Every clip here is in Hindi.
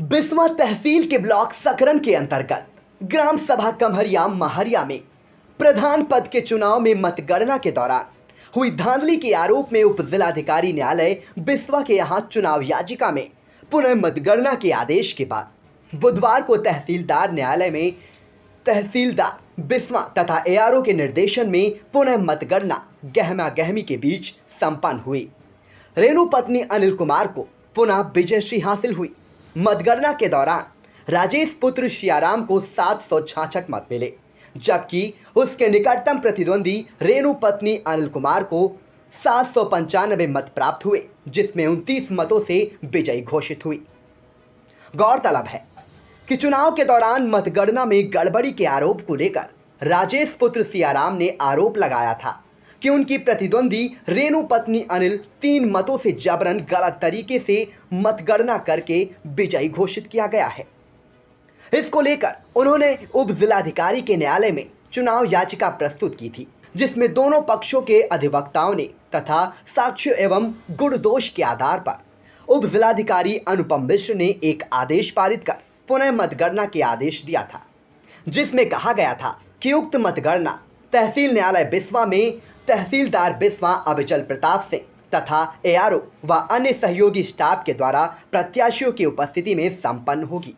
बिस्वा तहसील के ब्लॉक सकरन के अंतर्गत ग्राम सभा कमहरिया महरिया में प्रधान पद के चुनाव में मतगणना के दौरान हुई धांधली के आरोप में उप जिलाधिकारी न्यायालय बिस्वा के यहां चुनाव याचिका में पुनः मतगणना के आदेश के बाद बुधवार को तहसीलदार न्यायालय में तहसीलदार बिस्वा तथा एआरओ के निर्देशन में पुनः मतगणना गहमा गहमी के बीच संपन्न हुई। रेणु पत्नी अनिल कुमार को पुनः विजयश्री हासिल हुई। मतगणना के दौरान राजेश पुत्र सियाराम को 766 मत मिले, जबकि उसके निकटतम प्रतिद्वंदी रेणु पत्नी अनिल कुमार को 795 मत प्राप्त हुए, जिसमें 29 मतों से विजयी घोषित हुई। गौरतलब है कि चुनाव के दौरान मतगणना में गड़बड़ी के आरोप को लेकर राजेश पुत्र सियाराम ने आरोप लगाया था कि उनकी प्रतिद्वंदी रेणु पत्नी अनिल 3 मतों से जबरन गलत तरीके से मतगणना करके विजयी घोषित किया गया है। इसको लेकर उन्होंने उप जिलाधिकारी के न्यायालय में चुनाव याचिका प्रस्तुत की थी, जिसमें दोनों पक्षों के अधिवक्ताओं ने तथा साक्ष्य एवं गुण दोष के आधार पर उप जिलाधिकारी अनुपम मिश्र ने एक आदेश पारित कर पुनः मतगणना के आदेश दिया था, जिसमें कहा गया था कि उक्त मतगणना तहसील न्यायालय बिस्वा में तहसीलदार बिस्वा अविचल प्रताप सिंह तथा एआरओ व अन्य सहयोगी स्टाफ के द्वारा प्रत्याशियों की उपस्थिति में संपन्न होगी।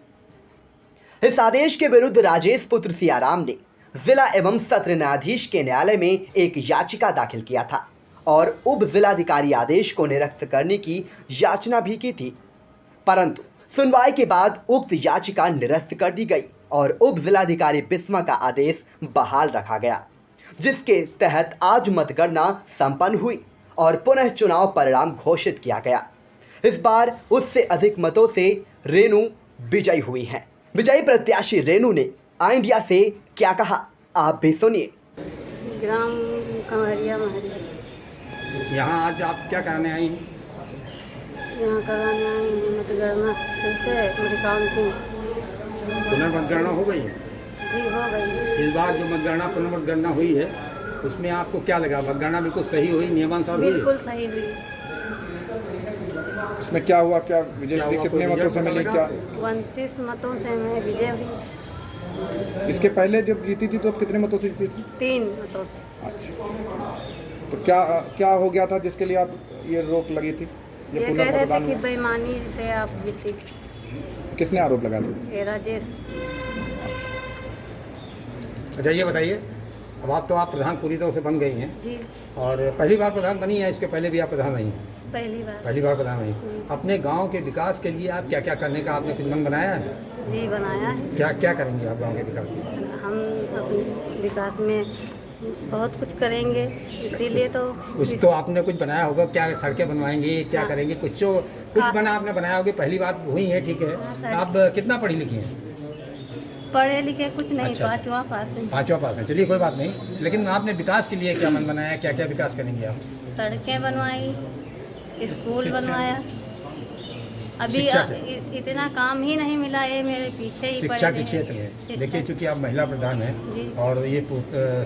इस आदेश के विरुद्ध राजेश पुत्र सियाराम ने जिला एवं सत्र न्यायाधीश के न्यायालय में एक याचिका दाखिल किया था और उप जिलाधिकारी आदेश को निरस्त करने की याचना भी की थी, परंतु सुनवाई के बाद उक्त याचिका निरस्त कर दी गई और उप जिलाधिकारी बिस्वा का आदेश बहाल रखा गया, जिसके तहत आज मतगणना संपन्न हुई और पुनः चुनाव परिणाम घोषित किया गया। इस बार उससे अधिक मतों से रेणु विजयी हुई हैं। विजयी प्रत्याशी रेणु ने इंडिया से क्या कहा, आप भी सुनिए। ग्राम कमहरिया महरिया। यहाँ आज आप क्या करने आई? यहाँ कराने आई हूँ मतगणना, फिर से काउंटिंग। पुनर्मतगणना हो गई है? जी हो गई। इस बार जो मतगणना पुनर्मतगणना हुई है उसमें आपको क्या लगा? मतगणना बिल्कुल सही हुई, नियमानुसार हुई? बिल्कुल सही हुई। इसमें क्या हुआ? क्या विजय कितने मतों से मिली? क्या 29 मतों से मैं विजय हुई। इसके पहले जब जीती थी तो कितने मतों से जीती थी? 3 मतों से। अच्छा, तो क्या क्या हो गया था जिसके लिए आप ये रोक लगी थी? ये कह रहे थे कि बेईमानी से आप जीती। किसने आरोप लगाया था? ये राजेश। अच्छा, ये बताइए, अब आप प्रधान पूरी तरह से बन गई हैं जी। और पहली बार प्रधान बनी है? इसके पहले भी आप प्रधान रही हैं? पहली बार प्रधान रही। अपने गांव के विकास के लिए आप क्या क्या करने का आपने कुछ मन बनाया है? जी बनाया है। क्या क्या करेंगे आप गांव के विकास में? हम अपने विकास में बहुत कुछ करेंगे, इसीलिए तो कुछ तो आपने कुछ बनाया होगा। क्या सड़कें बनवाएंगे, क्या करेंगे? कुछ बना आपने बनाया होगा। पहली बात हुई है, ठीक है। आप कितना पढ़ी लिखी हैं? पढ़े लिखे कुछ नहीं। अच्छा, 5वां पास है। 5वां पास है, चलिए कोई बात नहीं। लेकिन आपने विकास के लिए क्या मन बनाया? क्या क्या विकास करेंगे आप? सड़कें बनवाई, स्कूल बनवाया। अभी इतना काम ही नहीं मिला, ये मेरे पीछे ही शिक्षा के क्षेत्र में। देखिए, चूँकि आप महिला प्रधान हैं और ये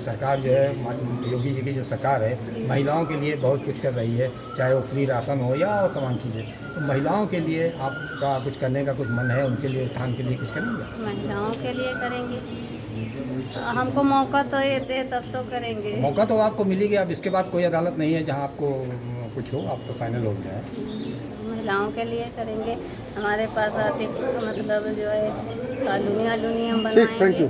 सरकार जो है, योगी जी की जो सरकार है, महिलाओं के लिए बहुत कुछ कर रही है, चाहे वो फ्री राशन हो या और तमाम चीज़ें। तो महिलाओं के लिए आपका कुछ करने का कुछ मन है? उनके लिए, उत्थान के लिए कुछ करेंगे? महिलाओं के लिए करेंगे। हमको मौका तो ये दे तब तो करेंगे। मौका तो आपको मिलेगी। अब इसके बाद कोई अदालत नहीं है जहाँ आपको कुछ हो, आप तो फाइनल हो जाए। महिलाओं के लिए करेंगे। हमारे पास आर्थिक मतलब जो है कॉलोनी हम बनाएंगे।